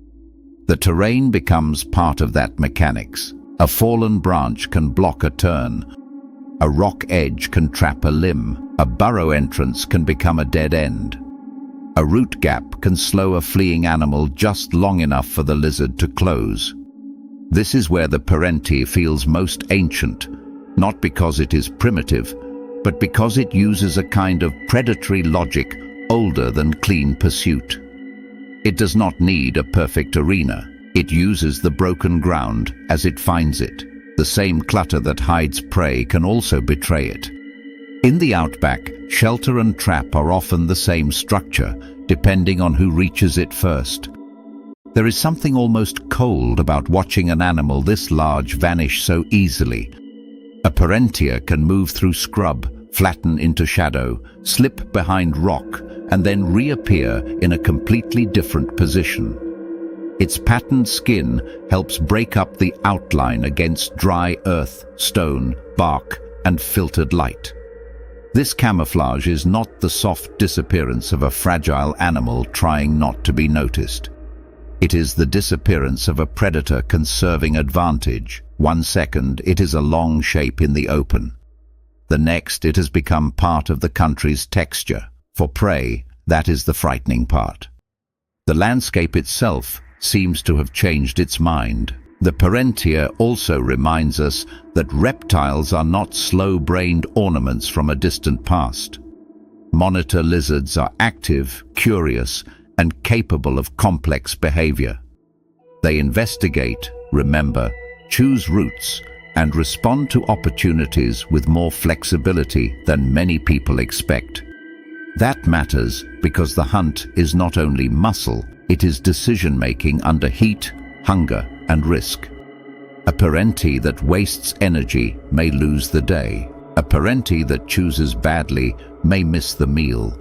The terrain becomes part of that mechanics. A fallen branch can block a turn. A rock edge can trap a limb. A burrow entrance can become a dead end. A root gap can slow a fleeing animal just long enough for the lizard to close. This is where the Perentie feels most ancient, not because it is primitive, but because it uses a kind of predatory logic older than clean pursuit. It does not need a perfect arena. It uses the broken ground as it finds it. The same clutter that hides prey can also betray it. In the outback, shelter and trap are often the same structure, depending on who reaches it first. There is something almost cold about watching an animal this large vanish so easily. A Perentie can move through scrub, flatten into shadow, slip behind rock, and then reappear in a completely different position. Its patterned skin helps break up the outline against dry earth, stone, bark, and filtered light. This camouflage is not the soft disappearance of a fragile animal trying not to be noticed. It is the disappearance of a predator conserving advantage. 1 second, it is a long shape in the open. The next, it has become part of the country's texture. For prey, that is the frightening part. The landscape itself seems to have changed its mind. The Perentie also reminds us that reptiles are not slow-brained ornaments from a distant past. Monitor lizards are active, curious, and capable of complex behavior. They investigate, remember, choose routes, and respond to opportunities with more flexibility than many people expect. That matters because the hunt is not only muscle, it is decision-making under heat, hunger, and risk. A Perentie that wastes energy may lose the day. A Perentie that chooses badly may miss the meal.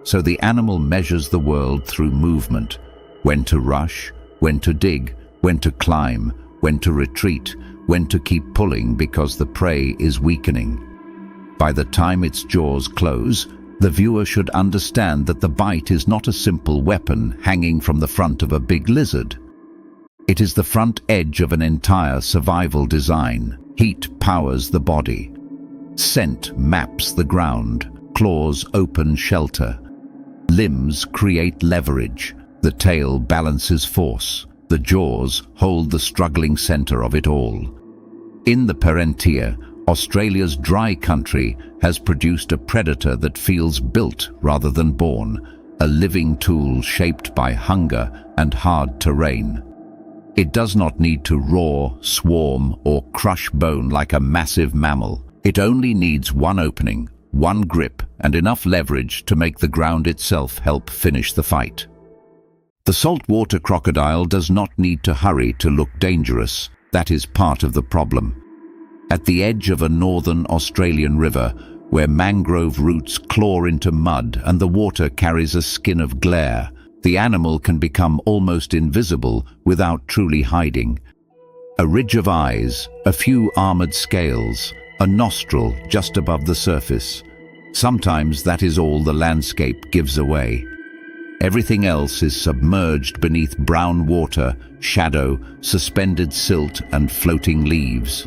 So the animal measures the world through movement: when to rush, when to dig, when to climb, when to retreat, when to keep pulling because the prey is weakening. By the time its jaws close, the viewer should understand that the bite is not a simple weapon hanging from the front of a big lizard. It is the front edge of an entire survival design. Heat powers the body. Scent maps the ground. Claws open shelter. Limbs create leverage. The tail balances force. The jaws hold the struggling center of it all. In the Perentie, Australia's dry country has produced a predator that feels built rather than born, a living tool shaped by hunger and hard terrain. It does not need to roar, swarm, or crush bone like a massive mammal. It only needs one opening, one grip, and enough leverage to make the ground itself help finish the fight. The saltwater crocodile does not need to hurry to look dangerous. That is part of the problem. At the edge of a northern Australian river, where mangrove roots claw into mud and the water carries a skin of glare, the animal can become almost invisible without truly hiding. A ridge of eyes, a few armored scales, a nostril just above the surface. Sometimes that is all the landscape gives away. Everything else is submerged beneath brown water, shadow, suspended silt, and floating leaves.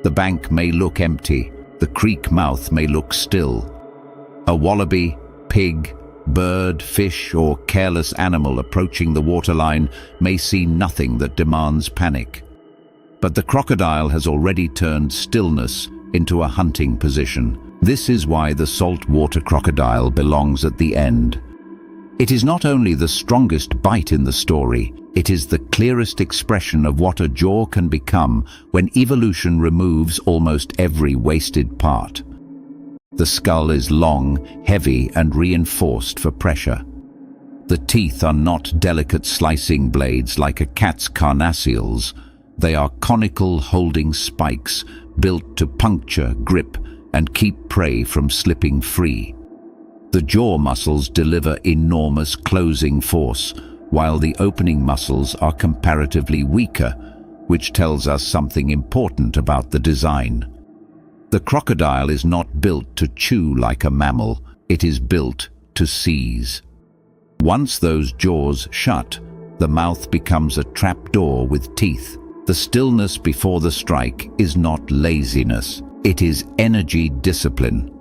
The bank may look empty, the creek mouth may look still. A wallaby, pig, bird, fish, or careless animal approaching the waterline may see nothing that demands panic. But the crocodile has already turned stillness into a hunting position. This is why the saltwater crocodile belongs at the end. It is not only the strongest bite in the story, it is the clearest expression of what a jaw can become when evolution removes almost every wasted part. The skull is long, heavy, and reinforced for pressure. The teeth are not delicate slicing blades like a cat's carnassials. They are conical holding spikes built to puncture, grip, and keep prey from slipping free. The jaw muscles deliver enormous closing force, while the opening muscles are comparatively weaker, which tells us something important about the design. The crocodile is not built to chew like a mammal, it is built to seize. Once those jaws shut, the mouth becomes a trapdoor with teeth. The stillness before the strike is not laziness, it is energy discipline.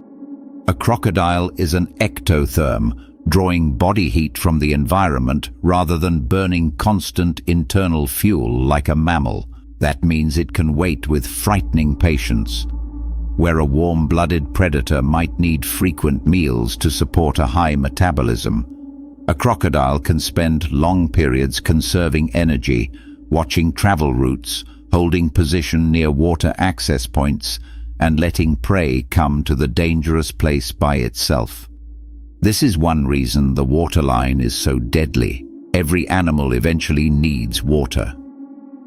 A crocodile is an ectotherm, drawing body heat from the environment rather than burning constant internal fuel like a mammal. That means it can wait with frightening patience. Where a warm-blooded predator might need frequent meals to support a high metabolism, a crocodile can spend long periods conserving energy, watching travel routes, holding position near water access points, and letting prey come to the dangerous place by itself. This is one reason the waterline is so deadly. Every animal eventually needs water.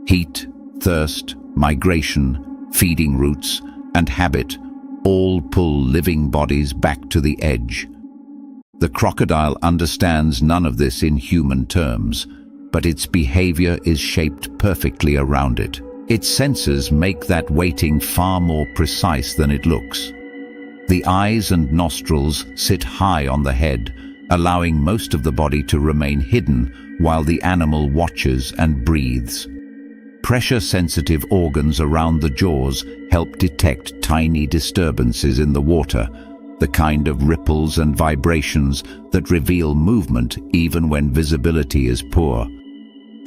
Heat, thirst, migration, feeding routes, and habit all pull living bodies back to the edge. The crocodile understands none of this in human terms, but its behavior is shaped perfectly around it. Its senses make that waiting far more precise than it looks. The eyes and nostrils sit high on the head, allowing most of the body to remain hidden while the animal watches and breathes. Pressure-sensitive organs around the jaws help detect tiny disturbances in the water, the kind of ripples and vibrations that reveal movement even when visibility is poor.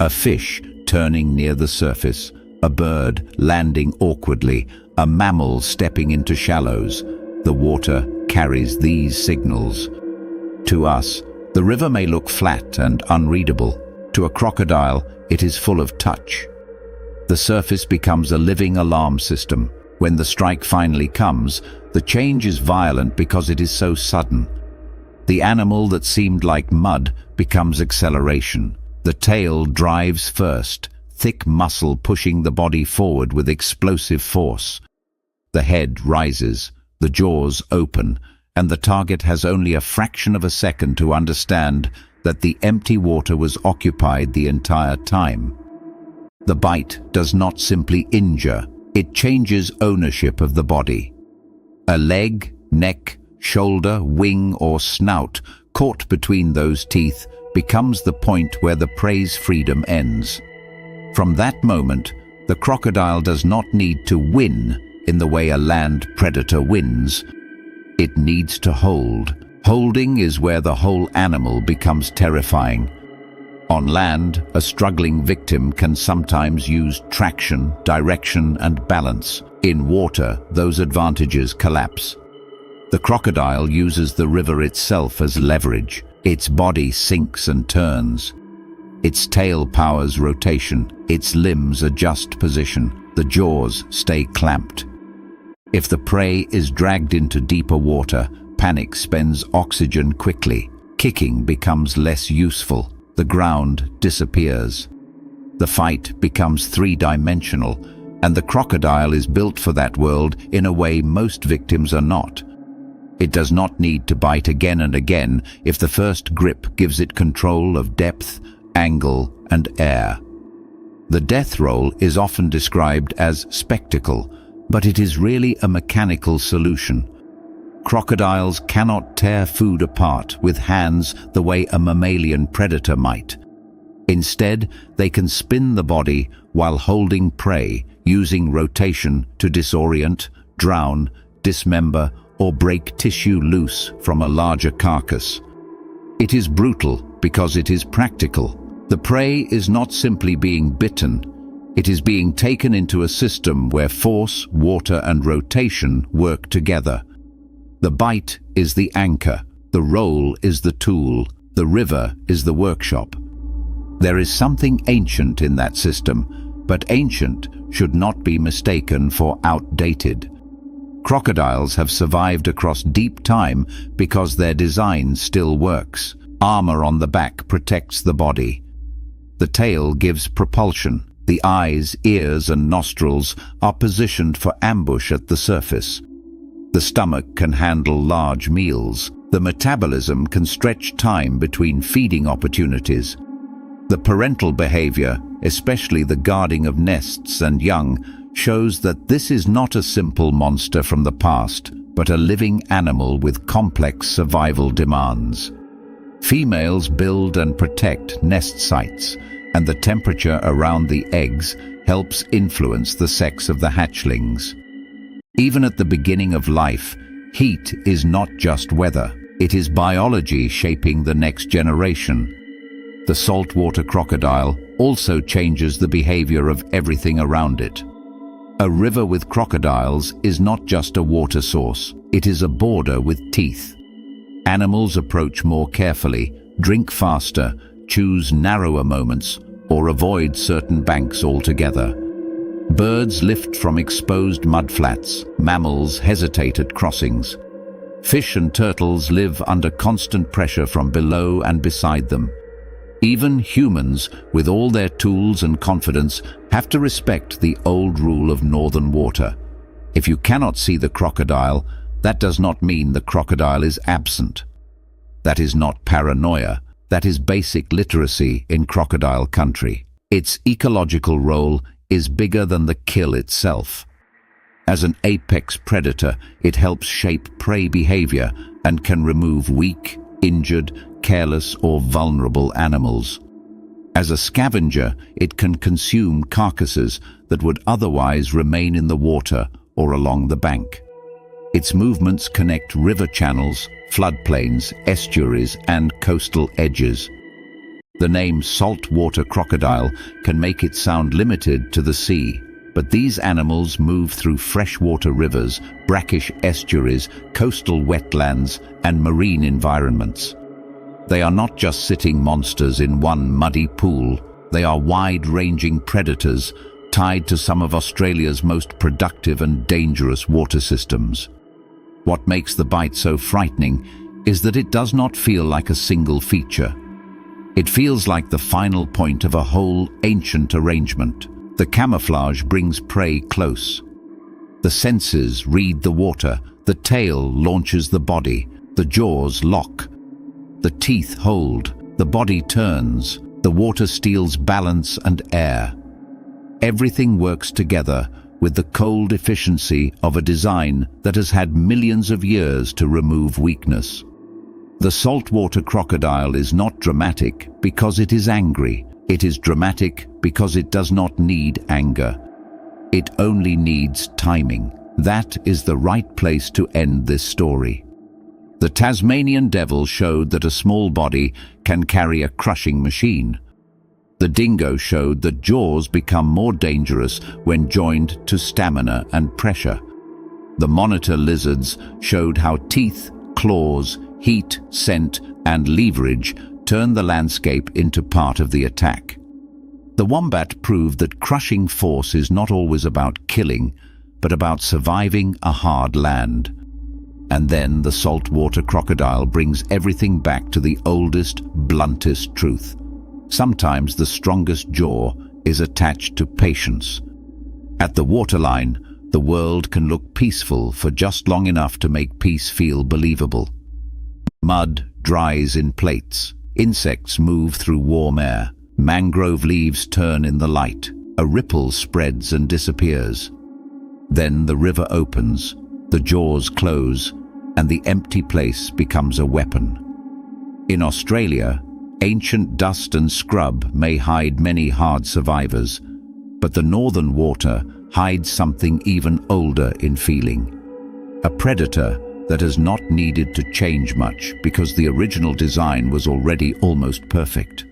A fish turning near the surface, a bird landing awkwardly, a mammal stepping into shallows. The water carries these signals. To us, the river may look flat and unreadable. To a crocodile, it is full of touch. The surface becomes a living alarm system. When the strike finally comes, the change is violent because it is so sudden. The animal that seemed like mud becomes acceleration. The tail drives first, thick muscle pushing the body forward with explosive force. The head rises, the jaws open, and the target has only a fraction of a second to understand that the empty water was occupied the entire time. The bite does not simply injure, it changes ownership of the body. A leg, neck, shoulder, wing, or snout caught between those teeth becomes the point where the prey's freedom ends. From that moment, the crocodile does not need to win in the way a land predator wins. It needs to hold. Holding is where the whole animal becomes terrifying. On land, a struggling victim can sometimes use traction, direction, and balance. In water, those advantages collapse. The crocodile uses the river itself as leverage. Its body sinks and turns. Its tail powers rotation. Its limbs adjust position. The jaws stay clamped. If the prey is dragged into deeper water, panic spends oxygen quickly. Kicking becomes less useful. the ground disappears. The fight becomes three-dimensional, and the crocodile is built for that world in a way most victims are not. It does not need to bite again and again if the first grip gives it control of depth, angle, and air. The death roll is often described as spectacle, but it is really a mechanical solution. Crocodiles cannot tear food apart with hands the way a mammalian predator might. Instead, they can spin the body while holding prey, using rotation to disorient, drown, dismember, or break tissue loose from a larger carcass. It is brutal because it is practical. The prey is not simply being bitten. It is being taken into a system where force, water, and rotation work together. The bite is the anchor, the roll is the tool, the river is the workshop. There is something ancient in that system, but ancient should not be mistaken for outdated. Crocodiles have survived across deep time because their design still works. Armor on the back protects the body. The tail gives propulsion. The eyes, ears, and nostrils are positioned for ambush at the surface. The stomach can handle large meals. The metabolism can stretch time between feeding opportunities. The parental behavior, especially the guarding of nests and young, shows that this is not a simple monster from the past, but a living animal with complex survival demands. Females build and protect nest sites, and the temperature around the eggs helps influence the sex of the hatchlings. Even at the beginning of life, heat is not just weather. It is biology shaping the next generation. The saltwater crocodile also changes the behavior of everything around it. A river with crocodiles is not just a water source, it is a border with teeth. Animals approach more carefully, drink faster, choose narrower moments, or avoid certain banks altogether. Birds lift from exposed mudflats, mammals hesitate at crossings. Fish and turtles live under constant pressure from below and beside them. Even humans, with all their tools and confidence, have to respect the old rule of northern water. If you cannot see the crocodile, that does not mean the crocodile is absent. That is not paranoia. That is basic literacy in crocodile country. Its ecological role is bigger than the kill itself. As an apex predator, it helps shape prey behavior and can remove weak, injured, careless, or vulnerable animals. As a scavenger, it can consume carcasses that would otherwise remain in the water or along the bank. Its movements connect river channels, floodplains, estuaries, and coastal edges. The name saltwater crocodile can make it sound limited to the sea, but these animals move through freshwater rivers, brackish estuaries, coastal wetlands, and marine environments. They are not just sitting monsters in one muddy pool. They are wide-ranging predators tied to some of Australia's most productive and dangerous water systems. What makes the bite so frightening is that it does not feel like a single feature. It feels like the final point of a whole ancient arrangement. The camouflage brings prey close. The senses read the water, the tail launches the body, the jaws lock. The teeth hold, the body turns, the water steals balance and air. Everything works together with the cold efficiency of a design that has had millions of years to remove weakness. The saltwater crocodile is not dramatic because it is angry. It is dramatic because it does not need anger. It only needs timing. That is the right place to end this story. The Tasmanian devil showed that a small body can carry a crushing machine. The dingo showed that jaws become more dangerous when joined to stamina and pressure. The monitor lizards showed how teeth, claws, heat, scent, and leverage turn the landscape into part of the attack. The wombat proved that crushing force is not always about killing, but about surviving a hard land. And then the saltwater crocodile brings everything back to the oldest, bluntest truth. Sometimes the strongest jaw is attached to patience. At the waterline, the world can look peaceful for just long enough to make peace feel believable. Mud dries in plates. Insects move through warm air. Mangrove leaves turn in the light. A ripple spreads and disappears. Then the river opens, the jaws close, and the empty place becomes a weapon. In Australia, ancient dust and scrub may hide many hard survivors, but the northern water hides something even older in feeling. A predator that has not needed to change much because the original design was already almost perfect.